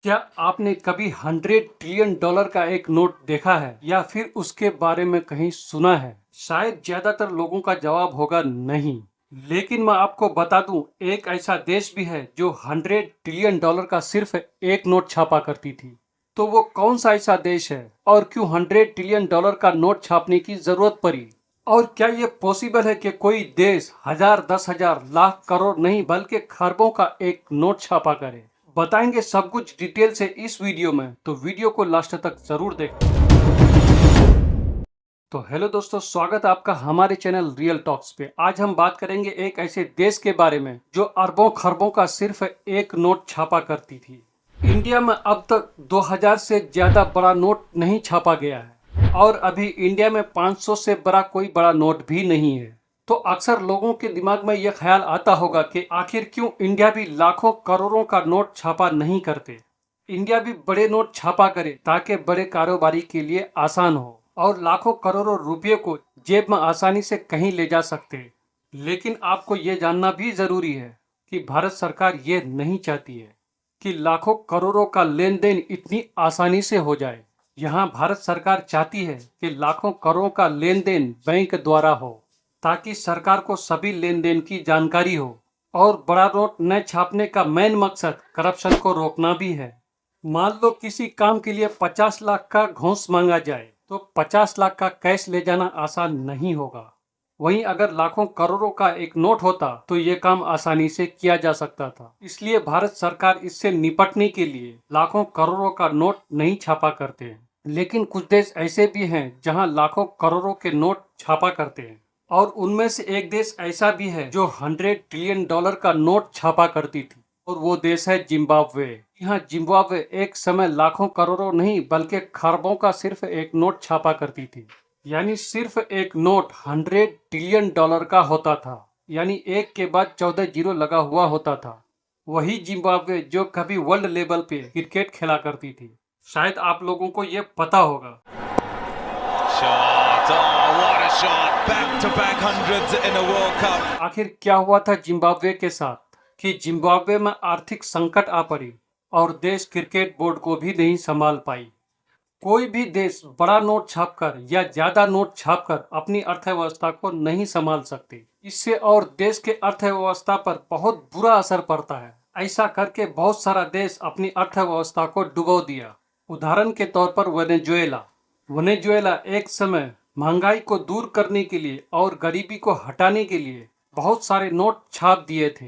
क्या आपने कभी 100 ट्रिलियन डॉलर का एक नोट देखा है या फिर उसके बारे में कहीं सुना है? शायद ज्यादातर लोगों का जवाब होगा नहीं। लेकिन मैं आपको बता दूं, एक ऐसा देश भी है जो 100 ट्रिलियन डॉलर का सिर्फ एक नोट छापा करती थी। तो वो कौन सा ऐसा देश है और क्यों 100 ट्रिलियन डॉलर का नोट छापने की जरूरत पड़ी? और क्या ये पॉसिबल है कि कोई देश हजार, 10,000, लाख, करोड़ नहीं बल्कि खरबों का एक नोट छापा करे? बताएंगे सब कुछ डिटेल से इस वीडियो में, तो वीडियो को लास्ट तक जरूर देखें। तो हेलो दोस्तों, स्वागत है आपका हमारे चैनल रियल टॉक्स पे। आज हम बात करेंगे एक ऐसे देश के बारे में जो अरबों खरबों का सिर्फ एक नोट छापा करती थी। इंडिया में अब तक 2000 से ज्यादा बड़ा नोट नहीं छापा गया है और अभी इंडिया में 500 से बड़ा कोई बड़ा नोट भी नहीं है। तो अक्सर लोगों के दिमाग में यह ख्याल आता होगा कि आखिर क्यों इंडिया भी लाखों करोड़ों का नोट छापा नहीं करते। इंडिया भी बड़े नोट छापा करे ताकि बड़े कारोबारी के लिए आसान हो और लाखों करोड़ों रुपये को जेब में आसानी से कहीं ले जा सकते। लेकिन आपको ये जानना भी जरूरी है कि भारत सरकार ये नहीं चाहती है कि लाखों करोड़ों का लेन देन इतनी आसानी से हो जाए। यहाँ भारत सरकार चाहती है कि लाखों करोड़ों का लेन देन बैंक द्वारा हो ताकि सरकार को सभी लेन देन की जानकारी हो। और बड़ा नोट न छापने का मेन मकसद करप्शन को रोकना भी है। मान लो किसी काम के लिए 50 लाख का घूस मांगा जाए तो 50 लाख का कैश ले जाना आसान नहीं होगा। वहीं अगर लाखों करोड़ों का एक नोट होता तो ये काम आसानी से किया जा सकता था। इसलिए भारत सरकार इससे निपटने के लिए लाखों करोड़ों का नोट नहीं छापा करते हैं। लेकिन कुछ देश ऐसे भी हैं जहां लाखों करोड़ों के नोट छापा करते हैं और उनमें से एक देश ऐसा भी है जो 100 ट्रिलियन डॉलर का नोट छापा करती थी और वो देश है जिम्बाब्वे। यहाँ जिम्बाब्वे एक समय लाखों करोड़ों नहीं बल्कि खरबों का सिर्फ एक नोट छापा करती थी। यानी सिर्फ एक नोट 100 ट्रिलियन डॉलर का होता था, यानी एक के बाद 14 जीरो लगा हुआ होता था। वही जिम्बाब्वे जो कभी वर्ल्ड लेवल पे क्रिकेट खेला करती थी। शायद आप लोगों को ये पता होगा। Shot. Oh, what a shot. Back to back hundreds in a World Cup. आखिर क्या हुआ था जिम्बाब्वे के साथ कि जिम्बाब्वे में आर्थिक संकट आ पड़ी और देश क्रिकेट बोर्ड को भी नहीं संभाल पाई। कोई भी देश बड़ा नोट छापकर या ज्यादा नोट छापकर अपनी अर्थव्यवस्था को नहीं संभाल सकते। इससे और देश के अर्थव्यवस्था पर बहुत बुरा असर पड़ता है। ऐसा करके बहुत सारा देश अपनी अर्थव्यवस्था को डुबो दिया। उदाहरण के तौर पर वेनेजुएला। वेनेजुएला एक समय महंगाई को दूर करने के लिए और गरीबी को हटाने के लिए बहुत सारे नोट छाप दिए थे।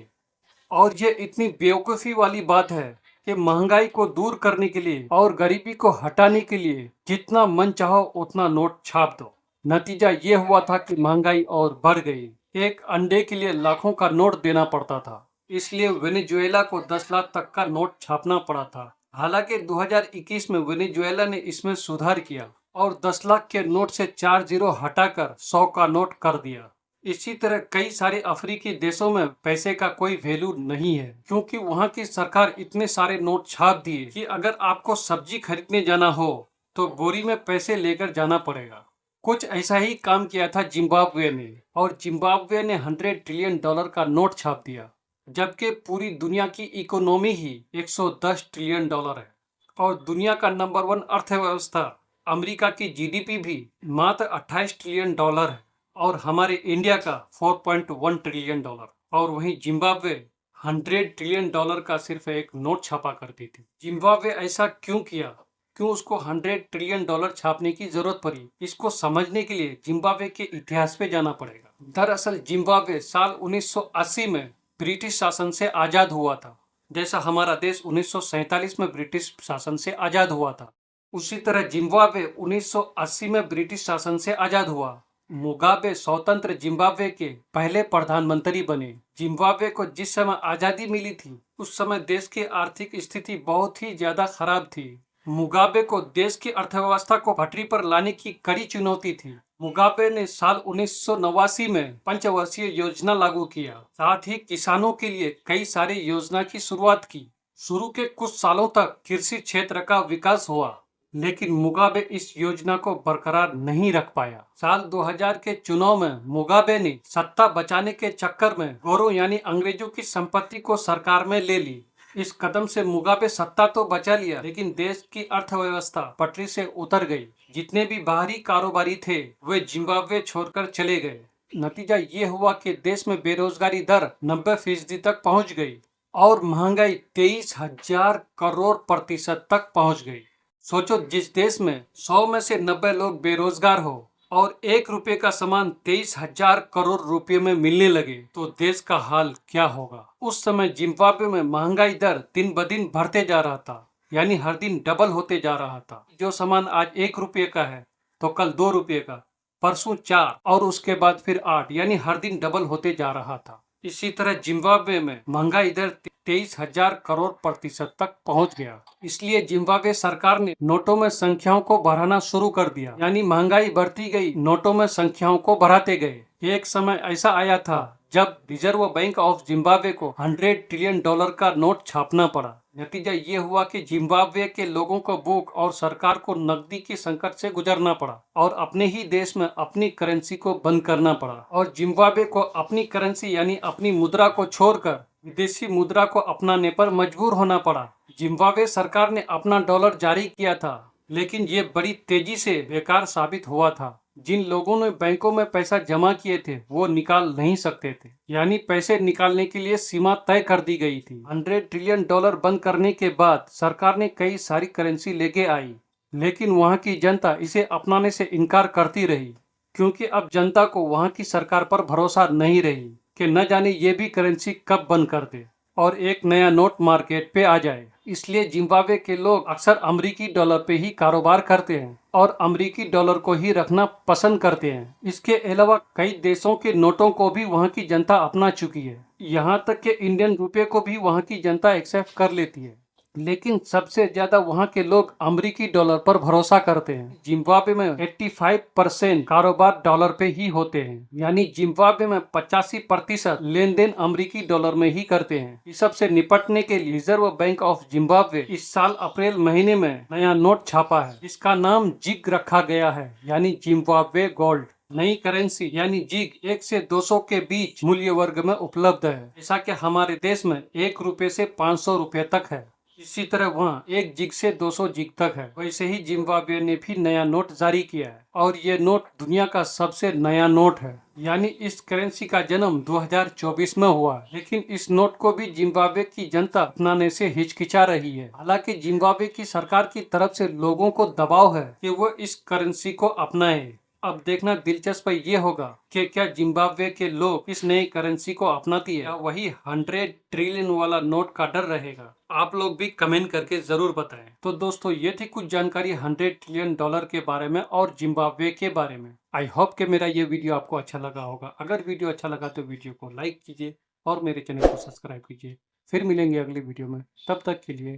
और ये इतनी बेवकूफ़ी वाली बात है कि महंगाई को दूर करने के लिए और गरीबी को हटाने के लिए जितना मन चाहो उतना नोट छाप दो। नतीजा ये हुआ था कि महंगाई और बढ़ गई। एक अंडे के लिए लाखों का नोट देना पड़ता था। इसलिए वेनेजुएला को 10 लाख तक का नोट छापना पड़ा था। हालांकि 2021 में वेनेजुएला ने इसमें सुधार किया और 10 लाख के नोट से 4 जीरो हटाकर 100 का नोट कर दिया। इसी तरह कई सारे अफ्रीकी देशों में पैसे का कोई वैल्यू नहीं है क्योंकि वहाँ की सरकार इतने सारे नोट छाप दिए कि अगर आपको सब्जी खरीदने जाना हो तो बोरी में पैसे लेकर जाना पड़ेगा। कुछ ऐसा ही काम किया था जिम्बाब्वे ने और जिम्बाब्वे ने 100 ट्रिलियन डॉलर का नोट छाप दिया, जबकि पूरी दुनिया की इकोनॉमी ही 110 ट्रिलियन डॉलर है और दुनिया का नंबर 1 अर्थव्यवस्था अमेरिका की जीडीपी भी मात्र 28 ट्रिलियन डॉलर है और हमारे इंडिया का 4.1 ट्रिलियन डॉलर। और वहीं जिम्बाब्वे 100 ट्रिलियन डॉलर का सिर्फ एक नोट छापा करती थी। जिम्बाब्वे ऐसा क्यों किया, क्यों उसको 100 ट्रिलियन डॉलर छापने की जरूरत पड़ी, इसको समझने के लिए जिम्बाब्वे के इतिहास पे जाना पड़ेगा। दरअसल जिम्बाब्वे साल 1980 में ब्रिटिश शासन से आजाद हुआ था। जैसा हमारा देश 1947 में ब्रिटिश शासन से आजाद हुआ था, उसी तरह जिम्बाब्वे 1980 में ब्रिटिश शासन से आजाद हुआ। मुगाबे स्वतंत्र जिम्बाब्वे के पहले प्रधानमंत्री बने। जिम्बाब्वे को जिस समय आजादी मिली थी उस समय देश की आर्थिक स्थिति बहुत ही ज्यादा खराब थी। मुगाबे को देश की अर्थव्यवस्था को पटरी पर लाने की कड़ी चुनौती थी। मुगाबे ने साल 1989 में पंचवर्षीय योजना लागू किया, साथ ही किसानों के लिए कई सारे योजना की शुरुआत की। शुरू के कुछ सालों तक कृषि क्षेत्र का विकास हुआ, लेकिन मुगाबे इस योजना को बरकरार नहीं रख पाया। साल 2000 के चुनाव में मुगाबे ने सत्ता बचाने के चक्कर में गोरो यानी अंग्रेजों की संपत्ति को सरकार में ले ली इस कदम से मुगाबे सत्ता तो बचा लिया, लेकिन देश की अर्थव्यवस्था पटरी से उतर गई। जितने भी बाहरी कारोबारी थे वे जिम्बाब्वे छोड़कर चले गए। नतीजा ये हुआ कि देश में बेरोजगारी दर 90% तक पहुंच गई और महंगाई 23,000 करोड़ प्रतिशत तक पहुंच गई। सोचो, जिस देश में 100 में से 90 लोग बेरोजगार हो और 1 रुपए का सामान 23,000 करोड़ रुपए में मिलने लगे तो देश का हाल क्या होगा। उस समय जिम्बाब्वे में महंगाई दर दिन ब दिन बढ़ते जा रहा था, यानी हर दिन डबल होते जा रहा था। जो सामान आज 1 रुपए का है तो कल 2 रुपए का, परसों 4 और उसके बाद फिर 8, यानी हर दिन डबल होते जा रहा था। इसी तरह जिम्बाब्वे में महंगाई दर 23,000 करोड़ प्रतिशत तक पहुंच गया। इसलिए जिम्बाब्वे सरकार ने नोटों में संख्याओं को बढ़ाना शुरू कर दिया, यानी महंगाई बढ़ती गई, नोटों में संख्याओं को बढ़ाते गए। एक समय ऐसा आया था जब रिजर्व बैंक ऑफ जिम्बाब्वे को $100 ट्रिलियन का नोट छापना पड़ा। नतीजा ये हुआ कि जिम्बाब्वे के लोगों को भूख और सरकार को नकदी के संकट से गुजरना पड़ा और अपने ही देश में अपनी करेंसी को बंद करना पड़ा और जिम्बाब्वे को अपनी करेंसी यानी अपनी मुद्रा को छोड़कर विदेशी मुद्रा को अपनाने पर मजबूर होना पड़ा। जिम्बाब्वे सरकार ने अपना डॉलर जारी किया था, लेकिन ये बड़ी तेजी से बेकार साबित हुआ था। जिन लोगों ने बैंकों में पैसा जमा किए थे वो निकाल नहीं सकते थे, यानी पैसे निकालने के लिए सीमा तय कर दी गई थी। $100 ट्रिलियन बंद करने के बाद सरकार ने कई सारी करेंसी लेके आई, लेकिन वहाँ की जनता इसे अपनाने से इनकार करती रही, क्योंकि अब जनता को वहाँ की सरकार पर भरोसा नहीं रही कि न जाने ये भी करेंसी कब बंद कर दे और एक नया नोट मार्केट पे आ जाए। इसलिए जिम्बाब्वे के लोग अक्सर अमेरिकी डॉलर पे ही कारोबार करते हैं और अमेरिकी डॉलर को ही रखना पसंद करते हैं। इसके अलावा कई देशों के नोटों को भी वहाँ की जनता अपना चुकी है। यहाँ तक कि इंडियन रुपये को भी वहाँ की जनता एक्सेप्ट कर लेती है, लेकिन सबसे ज्यादा वहाँ के लोग अमेरिकी डॉलर पर भरोसा करते हैं। जिम्बाब्वे में 85% कारोबार डॉलर पे ही होते हैं, यानी जिम्बाब्वे में 85% लेन देन अमेरिकी डॉलर में ही करते हैं। इस सब से निपटने के लिए रिजर्व बैंक ऑफ जिम्बाब्वे इस साल अप्रैल महीने में नया नोट छापा है, जिसका नाम जिग रखा गया है, यानी जिम्बाब्वे गोल्ड। नई करेंसी यानी जिग 1 से 200 के बीच मूल्य वर्ग में उपलब्ध है, जैसा कि हमारे देश में 1 रुपए से 500 रुपए तक है। इसी तरह वहाँ 1 जिग से 200 जिग तक है। वैसे ही जिम्बाब्वे ने भी नया नोट जारी किया है और ये नोट दुनिया का सबसे नया नोट है, यानी इस करेंसी का जन्म 2024 में हुआ है। लेकिन इस नोट को भी जिम्बाब्वे की जनता अपनाने से हिचकिचा रही है। हालांकि जिम्बाब्वे की सरकार की तरफ से लोगों को दबाव है कि वो इस करेंसी को अपनाए। अब देखना दिलचस्प ये होगा कि क्या जिम्बाब्वे के लोग इस नई करेंसी को अपनाती है या वही 100 ट्रिलियन वाला नोट का डर रहेगा। आप लोग भी कमेंट करके जरूर बताएं। तो दोस्तों, ये थी कुछ जानकारी $100 ट्रिलियन के बारे में और जिम्बाब्वे के बारे में। आई होप कि मेरा ये वीडियो आपको अच्छा लगा होगा। अगर वीडियो अच्छा लगा तो वीडियो को लाइक कीजिए और मेरे चैनल को सब्सक्राइब कीजिए। फिर मिलेंगे अगले वीडियो में, तब तक के लिए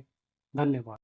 धन्यवाद।